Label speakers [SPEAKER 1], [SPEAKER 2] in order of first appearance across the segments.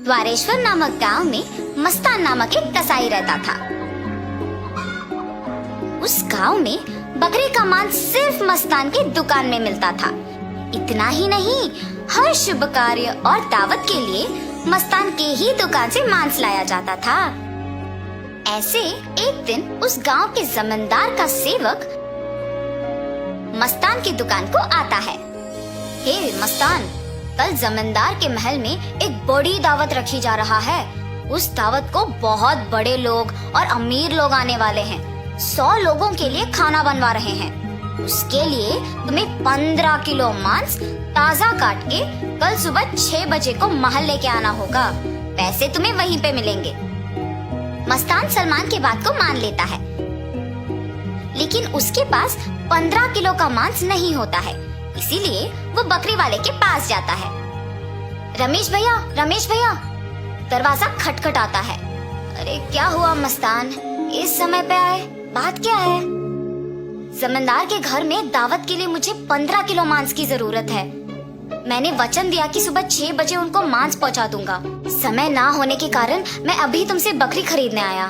[SPEAKER 1] द्वारेश्वर नामक गांव में मस्तान नामक एक कसाई रहता था। उस गांव में बकरे का मांस सिर्फ मस्तान की दुकान में मिलता था। इतना ही नहीं, हर शुभ कार्य और दावत के लिए मस्तान के ही दुकान से मांस लाया जाता था। ऐसे एक दिन उस गांव के जमींदार का सेवक मस्तान की दुकान को आता है। हे मस्तान, कल जमींदार के महल में एक बड़ी दावत रखी जा रहा है। उस दावत को बहुत बड़े लोग और अमीर लोग आने वाले हैं। 100 लोगों के लिए खाना बनवा रहे हैं। उसके लिए तुम्हें 15 किलो मांस ताजा काट के कल सुबह 6 बजे को महल लेके आना होगा। पैसे तुम्हें वहीं पे मिलेंगे। मस्तान सलमान की बात को मान लेता है, लेकिन उसके पास 15 किलो का मांस नहीं होता है। इसीलिए वो बकरी वाले के पास जाता है। रमेश भैया, दरवाजा खटखटाता है। अरे क्या हुआ मस्तान, इस समय पे आए, बात क्या है? जमींदार के घर में दावत के लिए मुझे 15 किलो मांस की जरूरत है। मैंने वचन दिया कि सुबह 6 बजे उनको मांस पहुंचा दूंगा। समय ना होने के कारण मैं अभी तुमसे बकरी खरीदने आया।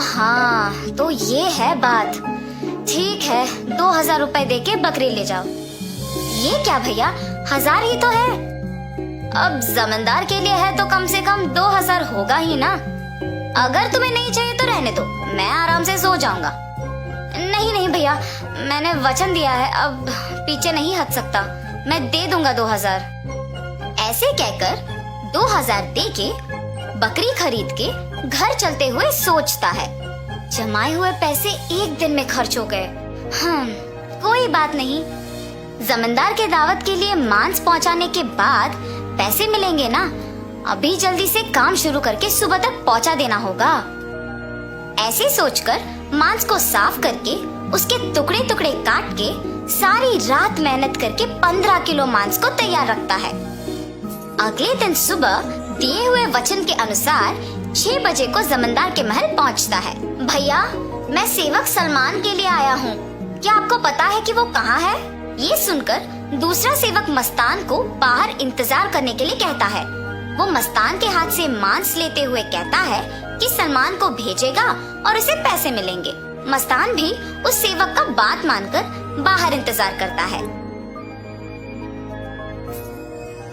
[SPEAKER 1] हाँ, तो ये है बात। ठीक है, 2000 रुपए दे के बकरी ले जाओ। ये क्या भैया, 1000 ही तो है। अब जमींदार के लिए है तो कम से कम 2000 होगा ही ना। अगर तुम्हें नहीं चाहिए तो रहने दो, मैं आराम से सो जाऊंगा। नहीं भैया, मैंने वचन दिया है, अब पीछे नहीं हट सकता। मैं दे दूंगा 2000। ऐसे कहकर 2000 दे के बकरी खरीद के घर चलते हुए सोचता है, जमाए हुए पैसे एक दिन में खर्च हो गए। कोई बात नहीं, जमींदार के दावत के लिए मांस पहुंचाने के बाद पैसे मिलेंगे ना। अभी जल्दी से काम शुरू करके सुबह तक पहुंचा देना होगा। ऐसे सोचकर मांस को साफ करके उसके टुकड़े टुकड़े काट के सारी रात मेहनत करके 15 किलो मांस को तैयार रखता है। अगले दिन सुबह दिए हुए वचन के अनुसार 6 बजे को जमींदार के महल पहुंचता है। भैया, मैं सेवक सलमान के लिए आया हूँ। क्या आपको पता है कि वो कहाँ है? ये सुनकर दूसरा सेवक मस्तान को बाहर इंतजार करने के लिए कहता है। वो मस्तान के हाथ से मांस लेते हुए कहता है कि सलमान को भेजेगा और उसे पैसे मिलेंगे। मस्तान भी उस सेवक का बात मानकर बाहर इंतजार करता है,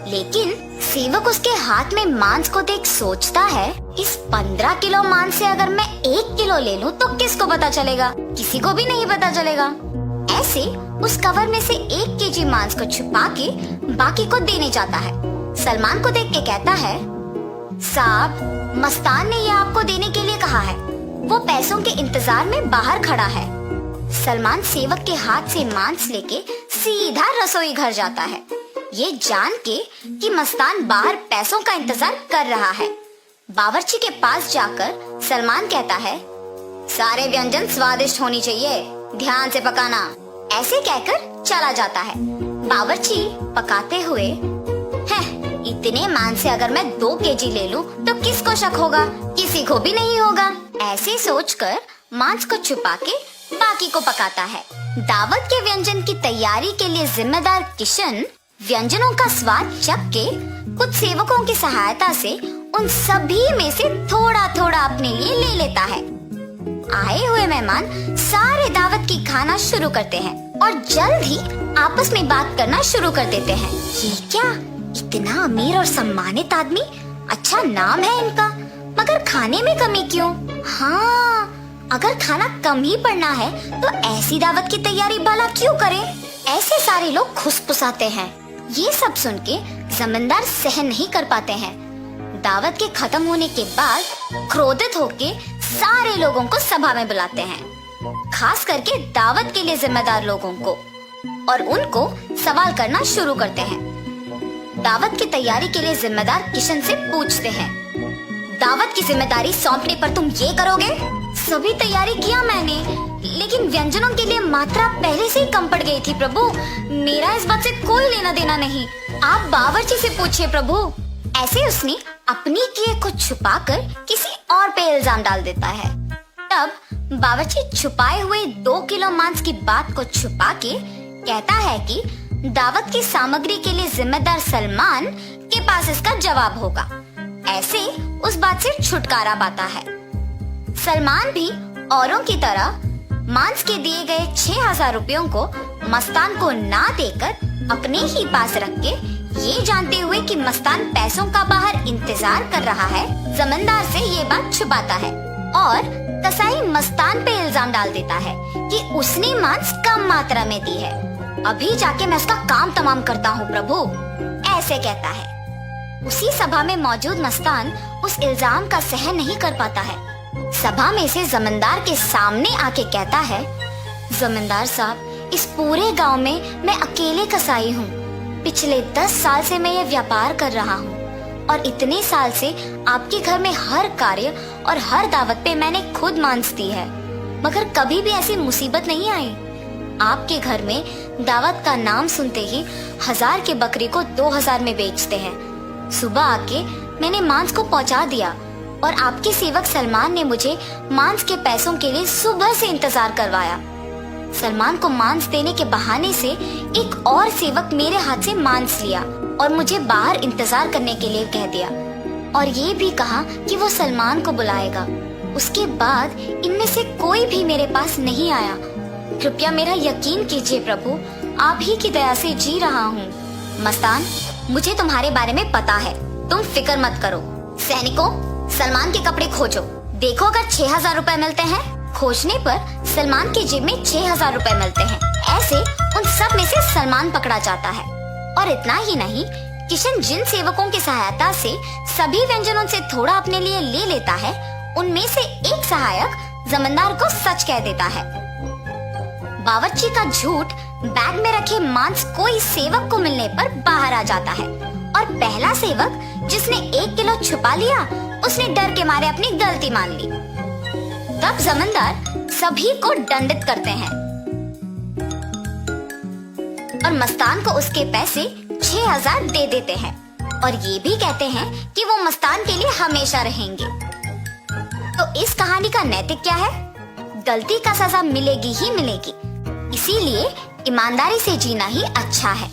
[SPEAKER 1] लेकिन सेवक उसके हाथ में मांस को देख सोचता है, इस 15 किलो मांस से अगर मैं 1 किलो ले लूं तो किसको पता चलेगा? किसी को भी नहीं पता चलेगा। ऐसे उस कवर में से 1 केजी मांस को छुपा के बाकी को देने जाता है। सलमान को देख के कहता है, साहब, मस्तान ने ये आपको देने के लिए कहा है। वो पैसों के इंतजार में बाहर खड़ा है। सलमान सेवक के हाथ से मांस लेके सीधा रसोई घर जाता है, ये जान के कि मस्तान बाहर पैसों का इंतजार कर रहा है। बावर्ची के पास जाकर सलमान कहता है, सारे व्यंजन स्वादिष्ट होनी चाहिए, ध्यान से पकाना। ऐसे कहकर चला जाता है। बावर्ची पकाते हुए, इतने मांस से अगर मैं 2 केजी ले लूं तो किसको शक होगा? किसी को भी नहीं होगा। ऐसे सोचकर मांस को छुपा के बाकी को पकाता है। दावत के व्यंजन की तैयारी के लिए जिम्मेदार किशन व्यंजनों का स्वाद चख के कुछ सेवकों की सहायता से उन सभी में से थोड़ा थोड़ा अपने लिए ले लेता है। आए हुए मेहमान सारे दावत की खाना शुरू करते हैं और जल्द ही आपस में बात करना शुरू कर देते हैं। ये क्या, इतना अमीर और सम्मानित आदमी, अच्छा नाम है इनका, मगर खाने में कमी क्यों? हाँ, अगर खाना कम ही पड़ना है तो ऐसी दावत की तैयारी भला क्यों करें? ऐसे सारे लोग खुसफुसाते हैं। ये सब सुन के जमींदार सहन नहीं कर पाते हैं। दावत के खत्म होने के बाद क्रोधित होके सारे लोगों को सभा में बुलाते हैं, खास करके दावत के लिए जिम्मेदार लोगों को, और उनको सवाल करना शुरू करते हैं। दावत की तैयारी के लिए जिम्मेदार किशन से पूछते हैं, दावत की जिम्मेदारी सौंपने पर तुम ये करोगे? सभी तैयारी किया मैंने, लेकिन व्यंजनों के लिए मात्रा पहले से ही कम पड़ गई थी प्रभु। मेरा इस बात से कोई लेना देना नहीं, आप बावर्ची से पूछिए प्रभु। ऐसे उसने अपनी किए को छुपाकर किसी और पे इल्जाम डाल देता है। तब बावर्ची छुपाए हुए 2 किलो मांस की बात को छुपा के कहता है कि दावत की सामग्री के लिए जिम्मेदार सलमान के पास इसका जवाब होगा। ऐसे उस बात से छुटकारा पाता है। सलमान भी औरों की तरह मांस के दिए गए 6,000 रुपयों को मस्तान को ना देकर अपने ही पास रख के, ये जानते हुए कि मस्तान पैसों का बाहर इंतजार कर रहा है, जमींदार से ये बात छुपाता है और कसाई मस्तान पे इल्जाम डाल देता है कि उसने मांस कम मात्रा में दी है। अभी जाके मैं उसका काम तमाम करता हूँ प्रभु, ऐसे कहता है। उसी सभा में मौजूद मस्तान उस इल्जाम का सहन नहीं कर पाता है। सभा में से जमींदार के सामने आके कहता है, जमींदार साहब, इस पूरे गांव में मैं अकेले कसाई हूँ। पिछले 10 साल से मैं ये व्यापार कर रहा हूँ और इतने साल से आपके घर में हर कार्य और हर दावत पे मैंने खुद मांस दी है, मगर कभी भी ऐसी मुसीबत नहीं आई। आपके घर में दावत का नाम सुनते ही 1000 की बकरी को 2000 में बेचते हैं। सुबह आके मैंने मांस को पहुंचा दिया और आपके सेवक सलमान ने मुझे मांस के पैसों के लिए सुबह से इंतजार करवाया। सलमान को मांस देने के बहाने से एक और सेवक मेरे हाथ से मांस लिया और मुझे बाहर इंतजार करने के लिए कह दिया और ये भी कहा कि वो सलमान को बुलाएगा। उसके बाद इनमें से कोई भी मेरे पास नहीं आया। कृपया मेरा यकीन कीजिए प्रभु, आप ही की दया से जी रहा हूँ। मस्तान, मुझे तुम्हारे बारे में पता है, तुम फिक्र मत करो। सैनिकों, सलमान के कपड़े खोजो, देखो अगर 6,000 रुपए मिलते हैं। खोजने पर सलमान की जेब में 6,000 रुपए मिलते हैं। ऐसे उन सब में से सलमान पकड़ा जाता है। और इतना ही नहीं, किशन जिन सेवकों की सहायता से सभी व्यंजनों से थोड़ा अपने लिए ले लेता है, उनमें से एक सहायक जमींदार को सच कह देता है। बावर्ची का झूठ बैग में रखे मांस कोई सेवक को मिलने पर बाहर आ जाता है और पहला सेवक जिसने 1 किलो छुपा लिया, उसने डर के मारे अपनी गलती मान ली। तब जमींदार सभी को दंडित करते हैं और मस्तान को उसके पैसे 6,000 दे देते हैं और ये भी कहते हैं कि वो मस्तान के लिए हमेशा रहेंगे। तो इस कहानी का नैतिक क्या है? गलती का सजा मिलेगी ही मिलेगी, इसीलिए ईमानदारी से जीना ही अच्छा है।